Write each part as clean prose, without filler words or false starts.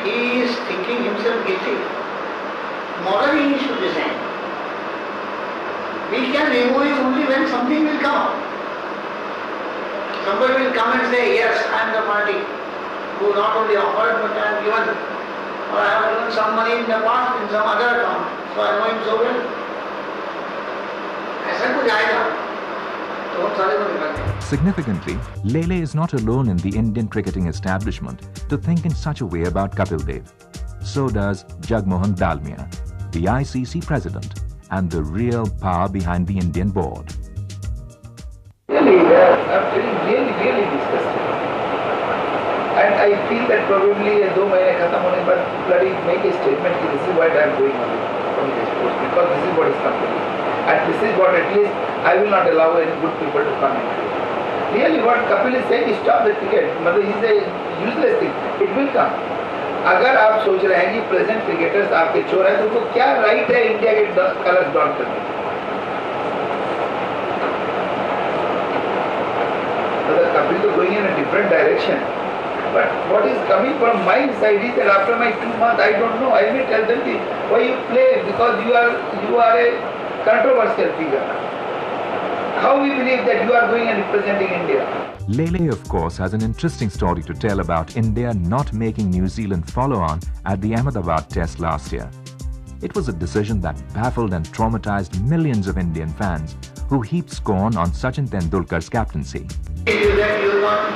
he is thinking himself guilty. Morally he should resign. We can remove him only when something will come up. Somebody will come and say, yes, I am the party who not only offered but I have given, or I have given some money in the past in some other account, so I know him so well. ऐसा कुछ आएगा तो हम सारे को निकाल देंगे. Significantly, Lele is not alone in the Indian cricketing establishment to think in such a way about Kapil Dev. So does Jagmohan Dalmia, the ICC president and the real power behind the Indian board. Really, I'm feeling really disgusted. And I feel that probably 2 months khatam hone par bloody make a statement that this is what I am doing on this post, because this is what is coming. And this is what at least I will not allow any good people to come into it. Really what Kapil is saying is stop the cricket. But it is a useless thing. It will come. अगर आप सोच रहे हैं कि present cricketers आपके चोर हैं तो उनको क्या राइट है इंडिया के कलर्स डॉट करने की? Kapil is going in a different direction. But what is coming from my side is that after my 2 months, I don't know. I may tell them why you play, because you are a controversial figure. How we believe that you are going and representing India? Lele, of course, has an interesting story to tell about India not making New Zealand follow on at the Ahmedabad Test last year. It was a decision that baffled and traumatized millions of Indian fans who heaped scorn on Sachin Tendulkar's captaincy. That you not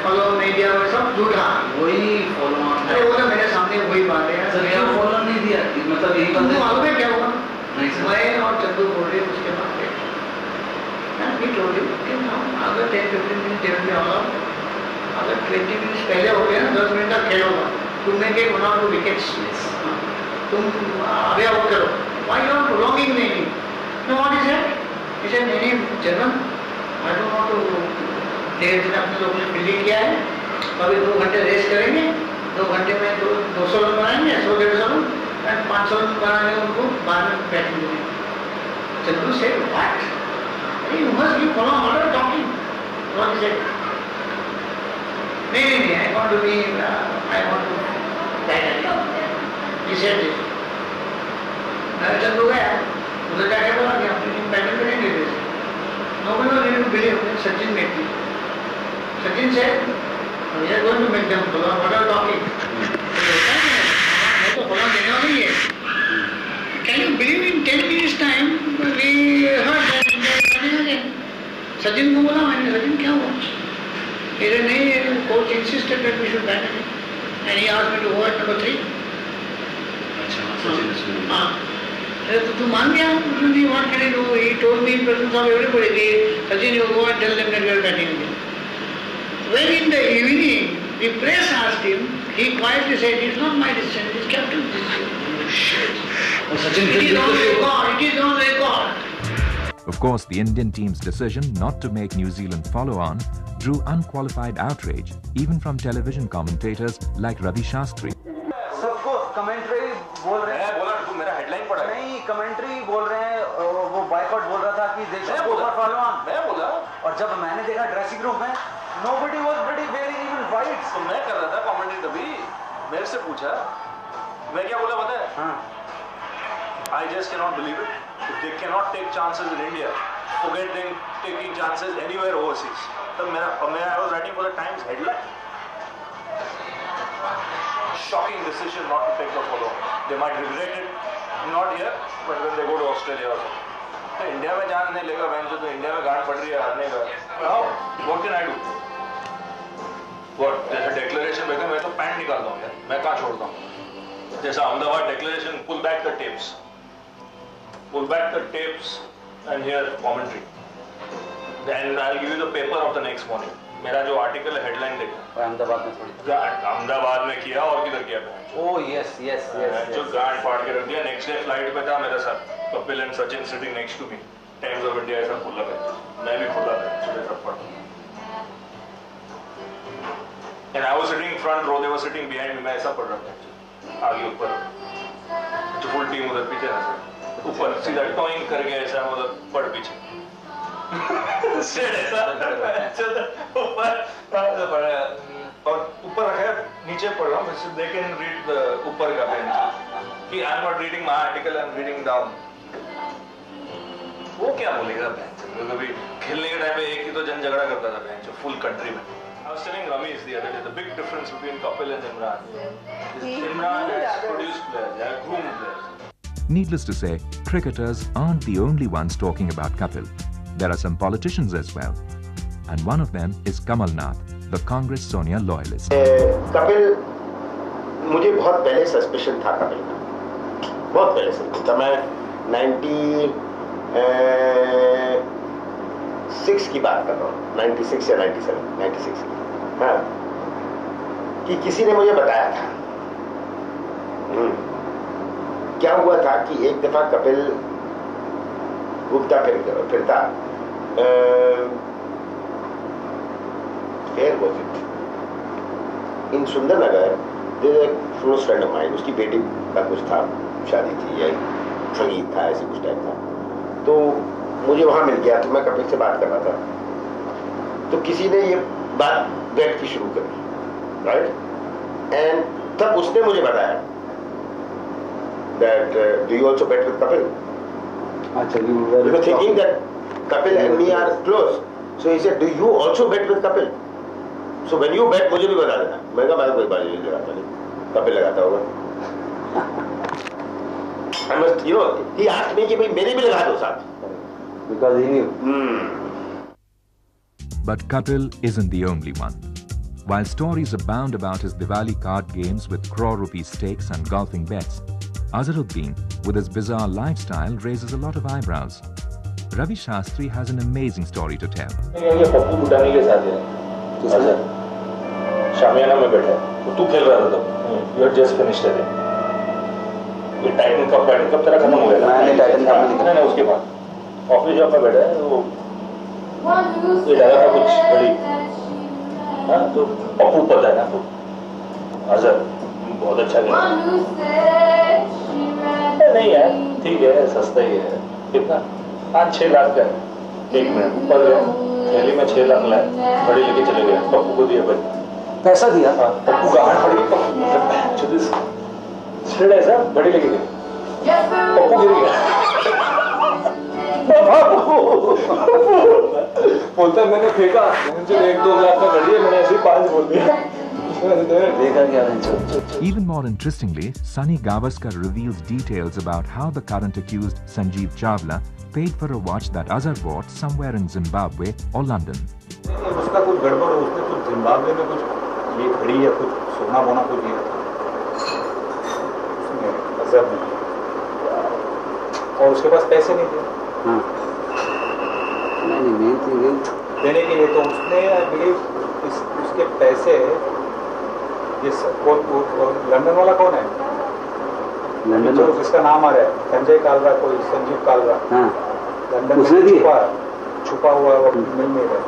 follow media और सब झूठा. वही follow on. अरे वो तो मेरे सामने वही बात है. सर यहाँ follow नहीं दिया. मतलब यही बंदे. मालूम है क्या हुआ? नहीं सर. मैं और चंदू बोल रहे उसके बाद we told him कि अगर 10-15 मिनट टेबल पे आओ, अगर 20 मिनट पहले हो गया ना 10 मिनट का खेल होगा, तुम में के 1 or 2 विकेट्स, तुम अभी आउट करो. Why you are prolonging the inning? No, what is that? He said, नहीं general, I don't want to. देर दिन अपने लोगों ने फील्डिंग किया है, अभी 2 घंटे रेस्ट करेंगे, 2 घंटे में 200 रन बनाएंगे, 100-150 रन, और 500 रन बनाएंगे उनको बाद में बैटिंग देंगे. चंदू से what? You must be follow order talking. What is it? नहीं, I want to be, I want to die. He said this. Chandu गया, उधर जाके बोला कि अपनी टीम बैटिंग करेंगे जैसे. Nobody was able to believe that Sachin made it. Sachin said, we are going to make them follow order talking. मैं तो follow देने वाला ही है. Can you believe in 10 minutes time we heard that Sachin को बोला मैंने, सचिन क्या हुआ? इधर नहीं, coach insisted that we should bat again, and he asked me to go at number 3. अच्छा, सचिन ने. हाँ. तो तू मान गया? What can I do? He told me in presence of everybody, Sachin, you go and tell them that we are batting again. When in the evening the press asked him, he quietly said, it is not my decision, it is captain's decision. Shit. It is on record. It is on record. Of course, the Indian team's decision not to make New Zealand follow on drew unqualified outrage, even from television commentators like Ravi Shastri. सबको commentary बोल रहे हैं. बोला तू मेरा headline पढ़ा. नहीं, commentary बोल रहे हैं. वो बायकॉट बोल रहा था कि देखो ओवर फॉलो ऑन. मैं बोला. और जब मैंने देखा ड्रेसिंग रूम में, nobody was ready wearing even white. तो मैं कर रहा था कमेंट्री तभी. मेरे से पूछा, मैं क्या बोला पता है? हाँ. I just cannot believe it. They cannot take chances in India. Forget them taking chances anywhere overseas. तब I was writing for the Times headline. Shocking decision not to take the follow. They might regret it, not here, but when they go to Australia also. तो India में जान नहीं लेगा van तो India में गांड पड़ रही है हारने का. How? What can I do? What? जैसे declaration में मैं तो पैंट निकालता हूँ यार. मैं कहाँ छोड़ता हूँ? जैसा Ahmedabad declaration, pull back the tapes. Pull back the tapes and hear commentary. Then I'll give you the paper of the next morning. मेरा जो आर्टिकल है हेडलाइन देखा. अहमदाबाद में थोड़ी. अहमदाबाद में किया और किधर किया? Oh yes. जो गांड फाड़ के रख दिया. नेक्स्ट डे फ्लाइट पे था मेरे साथ Kapil and Sachin sitting next to me. Times of India ऐसा खुला था. मैं भी खुला था. सुबह सब पढ़ा. And I was sitting front row. They were sitting behind me. मैं ऐसा पढ़ रहा था. आगे ऊपर. जो फुल टीम उधर पीछे था. ऊपर सीधा टॉइंग करके ऐसा मतलब पढ़ पीछे. सेट ऐसा ऊपर पढ़ा. और ऊपर रखा है, नीचे पढ़ रहा हूँ, दे कैन रीड ऊपर का बेंच कि I am not reading my article, I am reading down. वो क्या बोलेगा बेंच? कभी खेलने के टाइम पे एक ही तो जन झगड़ा करता था बेंच फुल कंट्री में। I was telling Ramesh the other day the big difference between Kapil and Imran. Imran has produced players, they have groomed players. Needless to say, cricketers aren't the only ones talking about Kapil. There are some politicians as well. And one of them is Kamal Nath, the Congress Sonia loyalist. Kapil, मुझे बहुत पहले suspicion था कपिल का, बहुत पहले से था। मैं 96 की बात कर रहा हूँ, 96 या 97, 96 की, हाँ, कि किसी ने मुझे बताया था। क्या हुआ था कि एक दफा कपिल घूमता फिरता Where was it? In Sundernagar, there is a close friend of mine, उसकी बेटी का कुछ था, शादी थी या संगीत था, ऐसे कुछ टाइप था। तो मुझे वहाँ मिल गया, तो मैं कपिल से बात कर रहा था। तो किसी ने ये बात बैठ की शुरू करी, राइट? एंड तब उसने मुझे बताया that do you also bet with Kapil? You were thinking that Kapil and me are close. So he said, do you also bet with Kapil? So when you bet, मुझे भी बता देना। मैं कहा मैं कोई बाजी नहीं लगाता, नहीं कपिल लगाता होगा। I must, you know, he asked me कि भाई मेरे भी लगा दो साथ। Because he knew. But Kapil isn't the only one. While stories abound about his Diwali card games with crore rupee stakes and golfing bets, Azharuddin, with his bizarre lifestyle, raises a lot of eyebrows. Ravi Shastri has an amazing story to tell. ये पप्पू बुटानी के साथ है, अच्छा, शामियाना में बैठा है, तो तू खेल रहा था तब, you had just finished it. ये टाइटन कप तेरा खत्म हो गया था। मैंने टाइटन कप में लिखा ना उसके बाद ऑफिस जॉब में बैठा है, वो ये डाला था कुछ बड़ी, हाँ, तो पप्पू पता है ना, तो अजहर बहुत अच्छा खेला। नहीं यार, ठीक है, सस्ता ही है, कितना 5-6 लाख का है, 1 मिनट ऊपर गया, थैली में 6 लाख लाए, बड़ी लेके चले गए, पप्पू को दिया भाई, पैसा दिया। हाँ, पप्पू का हाथ पड़ गया, पप्पू छिड़ ऐसा बड़ी लेके गए, पप्पू गिर गया, बोलता मैंने फेंका, 1-2 लाख का घड़ी है, मैंने ऐसे 5 बोल दिया। Even more interestingly, Sunny Gavaskar reveals details about how the current accused Sanjeev Chawla paid for a watch that Azhar bought somewhere in Zimbabwe or London. उसका कुछ गड़बड़, उसने कुछ जिम्बाब्वे में कुछ ये घड़ी या कुछ सोना बोना कुछ दिया था अजहर ने, और उसके पास पैसे नहीं थे। हाँ, नहीं मेन थिंग देने के लिए, तो उसने आई बिलीव उसके पैसे, ये लंदन वाला कौन है, लंदन जो जिसका नाम आ रहा है, संजय कालरा, कोई संजीव कालरा, हाँ, लंदन उसने में दिए? छुपा हुआ वो मिल में है,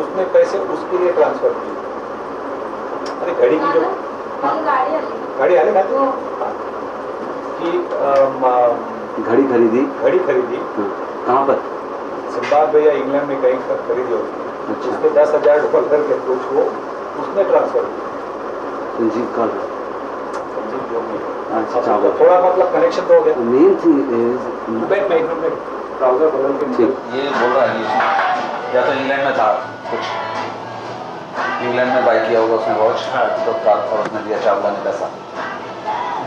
उसने पैसे उसके लिए ट्रांसफर किए। अरे घड़ी की जो गाड़ी आने का कि घड़ी खरीदी, कहाँ पर? जिम्बाब्वे या इंग्लैंड में कहीं पर खरीदी होगी। अच्छा। उसने $10,000 के कुछ वो उसने ट्रांसफर किया। संजीव कालरा, संजीव जो भी है। अच्छा, थोड़ा मतलब कनेक्शन तो हो गया। मेन थिंग इज बैक में ट्राउजर बदल के ये बोल रहा है या तो इंग्लैंड में था कुछ, इंग्लैंड में बाई किया होगा उसने वॉच, तो और उसने दिया चावला ने पैसा।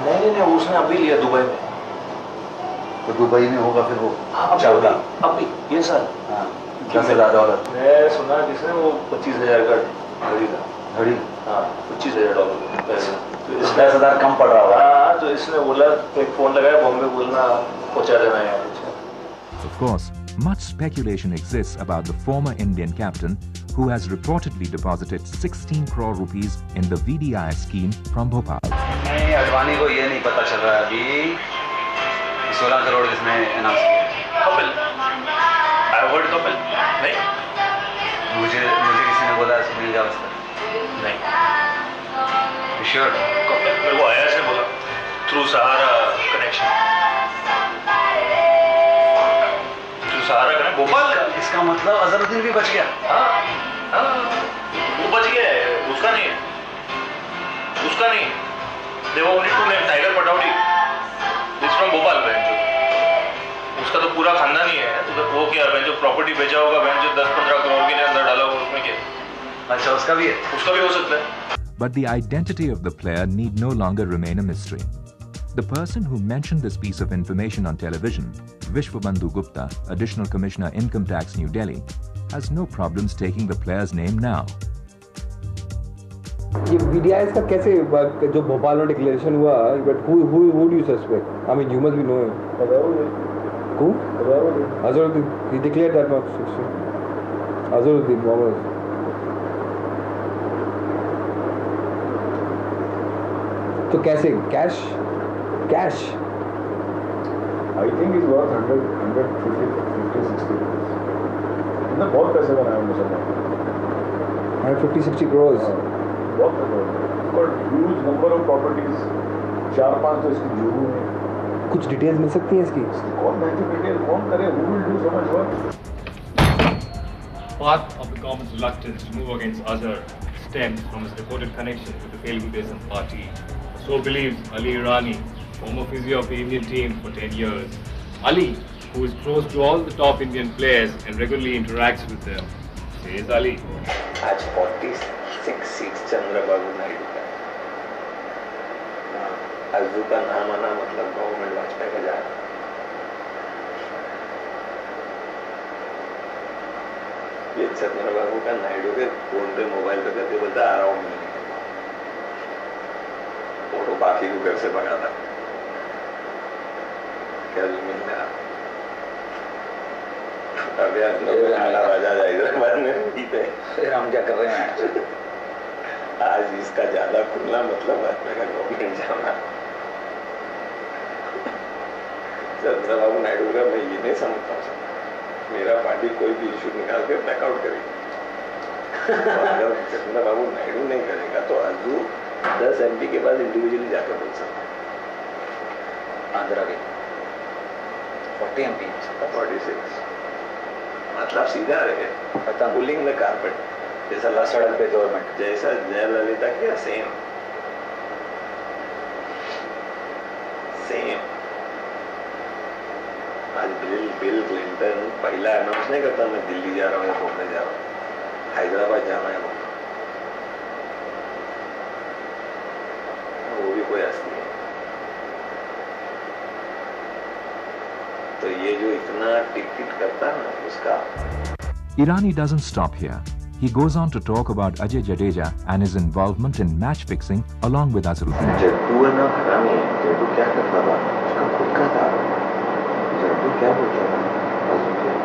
नहीं, उसने अभी लिया दुबई में। तो दुबई में होगा फिर वो चावला अभी ये साल, हाँ, $10,000। मैं सुना किसने वो 25,000 का घड़ी था, घड़ी, हाँ, $25,000 पैसे, तो 10,000 कम पड़ रहा होगा। हाँ, तो इसने बोला, एक फोन लगाया बॉम्बे, बोलना पहुंचा देना यहाँ। Of course, much speculation exists about the former Indian captain who has reportedly deposited 16 crore rupees in the VDI scheme from Bhopal. नहीं, अडवाणी को ये नहीं पता चल रहा है अभी 16 करोड़ इसने अनाउंस किया। कपिल, I heard कपिल, नहीं, मुझे किसी ने बोला सुनील गावस्कर। नहीं, श्योर? कपिल मेरे को आया से बोला थ्रू सहारा कनेक्शन, सहारा कनेक्ट भोपाल का। इसका मतलब अजहरुद्दीन भी बच गया। हाँ, वो बच गया है, उसका उसका नहीं है, उसका नहीं है। They were only two names, tiger Pataudi, this from Bhopal बहन जो, उसका तो पूरा खानदान ही है। तो वो क्या बहन जो प्रॉपर्टी बेचा होगा बहन जो 10-15 करोड़ के अंदर डाला होगा उसमें क्या? अच्छा उसका भी है, उसका भी हो सकता है। But the identity of the player need no longer remain a mystery. The person who mentioned this piece of information on television, Vishwabandhu Gupta, Additional Commissioner Income Tax New Delhi, has no problems taking the player's name now. ये VDIs का कैसे जो भोपाल में declaration हुआ, but who do you suspect? I mean, you must be knowing. Who? Azharuddin. He declared that much. Azharuddin Mohammed. तो कैसे? Cash? I think it's worth 150-60 crores. इतना बहुत पैसे बनाए मुसलमान. 150-60 crores. बहुत पैसे. Got huge number of properties. 4-5 तो इसकी जुगू है. कुछ डिटेल्स मिल सकती है इसकी? कौन महंगी डिटेल कौन करे? Who will do so much work? Part of the government's reluctance to move against Azhar stems from his reported connection with the Telugu Desam party. So believes Ali Irani, former physio of the Indian team for 10 years. Ali, who is close to all the top Indian players and regularly interacts with them, says Ali. आज 46 seats Chandrababu Naidu का। अजू का नाम आना मतलब government Vajpayee का जाना। ये चंद्रबाबू का नायडू के फोन पे मोबाइल पे करके बोलता आ रहा हूँ मैं। फोटो बाकी को घर से भगाता। क्या मिलना? अभी राजा हैदराबाद में पे फिर हम क्या कर रहे हैं? आज इसका ज्यादा खुलना मतलब वाजपेयी का गवर्नमेंट जाना। चंद्रबाबू नायडू का मैं ये नहीं समझता हूँ। मेरा पार्टी कोई भी इशू निकाल के बैकआउट करेगी। अगर चंद्रबाबू नायडू नहीं करेगा तो अजू 10 MP के बाद इंडिविजुअली जाकर बोल सकता है। आंध्रा के 40 MP 46 मतलब सीधा रहे पुलिंग द कारपेट जैसा सड़क पे गवर्नमेंट जैसा जयललिता किया सेम आज बिल क्लिंटन पहला अनाउंस नहीं करता मैं दिल्ली जा रहा हूँ या बॉम्बे जा रहा हूँ, हैदराबाद जाना है वो भी कोई हस्ती है। तो ये जो इतना टिकट करता है ना उसका। Irani doesn't stop here. He goes on to talk about Ajay Jadeja and his involvement in match fixing along with Azharuddin. Jaddu है ना हरामी है। जड्डू क्या करता था? उसका खुद का था। जड्डू क्या बोलता था?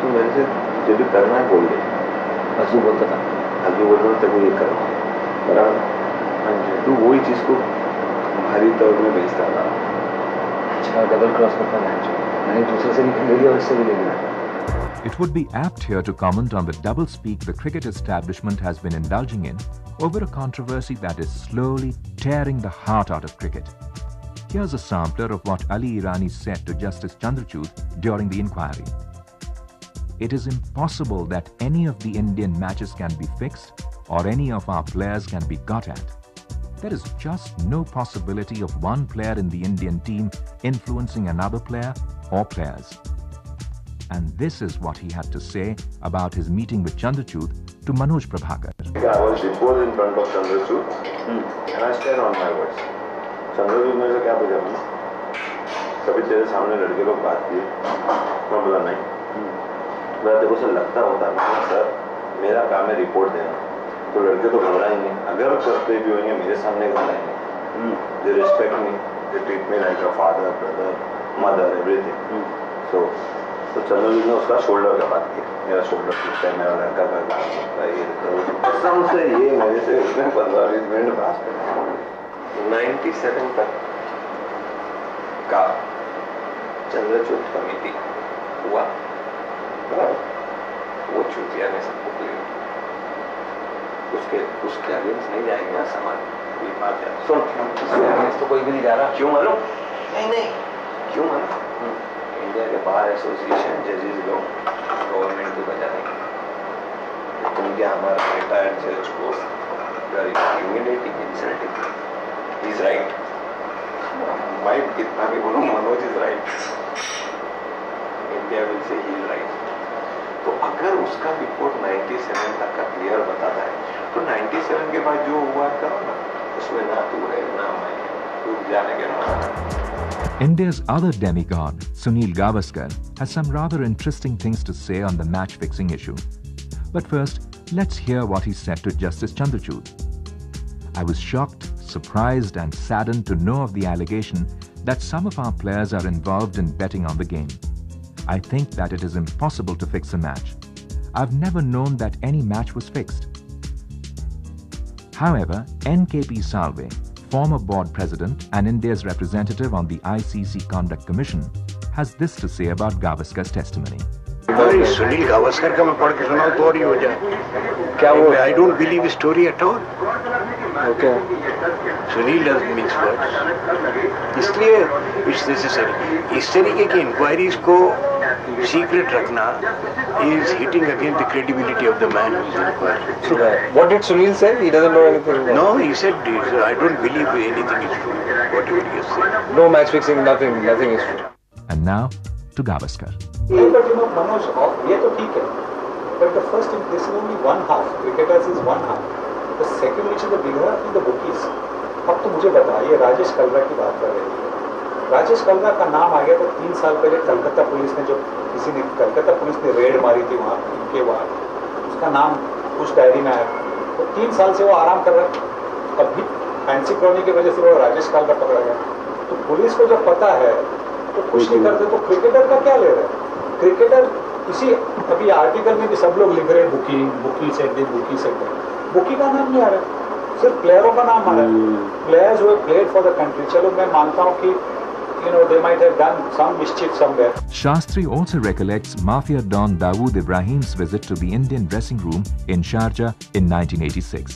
तू मेरे से जो भी करना है बोल दे। अजू बोलता था। अजू बोलता था तेरे को ये करो। बराबर। जड्डू वही चीज को भारी तौर में बेचता था। अच्छा डबल क्रॉस करता था। मैंने दूसरे से भी ले लिया और इससे भी ले लिया। It would be apt here to comment on the doublespeak the cricket establishment has been indulging in over a controversy that is slowly tearing the heart out of cricket. Here's a sampler of what Ali Irani said to Justice Chandrachud during the inquiry. It is impossible that any of the Indian matches can be fixed or any of our players can be got at. There is just no possibility of one player in the Indian team influencing another player or players. And this is what he had to say about his meeting with Chandrachud to Manoj Prabhakar. I was deposed in front of Chandrachud and I stand on my words. Chandrachud मेरे से क्या पूछा मैंने? कभी तेरे सामने लड़के लोग बात किए? मैं बोला नहीं। मैं देखो सर लगता होता है सर मेरा काम है रिपोर्ट देना। तो लड़के तो घबराएंगे। अगर करते भी होंगे मेरे सामने घबराएंगे। They respect me. They treat me like a father, brother, mother, everything. So Chandrachud ने उसका शोल्डर का बात किया। मेरा शोल्डर टूटता है, मेरा लड़का का काम होता है, ये कसम से ये मेरे से उसने 15-20 मिनट बात कर 97 तक का चंद्रचूड कमेटी हुआ। वो चूतिया ने सबको क्लियर उसके अगेंस्ट नहीं जाएंगे ना समाज। ये बात है सुन तो कोई भी नहीं जा रहा। क्यों मालूम? नहीं क्यों मालूम? इंडिया के बार एसोसिएशन जजेस लोग गवर्नमेंट को बजा देंगे। तुम क्या हमारा रिटायर्ड जज को you are humiliating, insulting. He is right. मैं कितना भी बोलूँ, Manoj is right. India will say he is right. तो अगर उसका रिपोर्ट 97 तक का क्लियर बताता है, तो 97 के बाद जो हुआ करो ना, उसमें ना तू है ना मैं, तू जाने के ना। India's other demigod, Sunil Gavaskar, has some rather interesting things to say on the match-fixing issue. But first, let's hear what he said to Justice Chandrachud. I was shocked, surprised and saddened to know of the allegation that some of our players are involved in betting on the game. I think that it is impossible to fix a match. I've never known that any match was fixed. However, NKP Salve, former board president and India's representative on the ICC Conduct Commission, has this to say about Gavaskar's testimony. Sunil Gavaskar का मैं पढ़ के सुनाऊं तो और ही हो जाए क्या वो I don't believe story at all okay Sunil doesn't mix words इसलिए इट्स नेसेसरी इस तरीके की इंक्वायरीज को सीक्रेट रखना is hitting against the credibility of the man who is inquired. What did Sunil say? He doesn't know anything. No, he said I don't believe anything is true. Whatever he has said. No match fixing, nothing is true. And now to Gavaskar. But you know, Manoj, ये तो ठीक है. But the first, this is only one half. Cricketers is one half. The second, which is the bigger half, is the bookies. अब तो मुझे बता, ये राजेश कलरा की बात कर रही है. राजेश कलरा का नाम आ गया तो 3 साल पहले कलकत्ता पुलिस ने जो कलकत्ता पुलिस ने रेड मारी थी वहाँ इनके वहाँ उसका नाम कुछ डायरी में आया तो 3 साल से वो आराम कर रहा है अभी फैंसी क्रॉनी की वजह से वो राजेश कलरा पकड़ा गया तो पुलिस को जब पता है तो कुछ नहीं करते तो क्रिकेटर का क्या ले रहे हैं क्रिकेटर इसी अभी आर्टिकल में भी सब लोग लिख रहे हैं बुकी से बुकी का नाम नहीं आ रहा सिर्फ प्लेयरों का नाम आ रहा है players who have played for the country चलो मैं मानता हूँ कि they might have done some mischief somewhere. Shastri also recollects Mafia Don Dawood Ibrahim's visit to the Indian dressing room in Sharjah in 1986.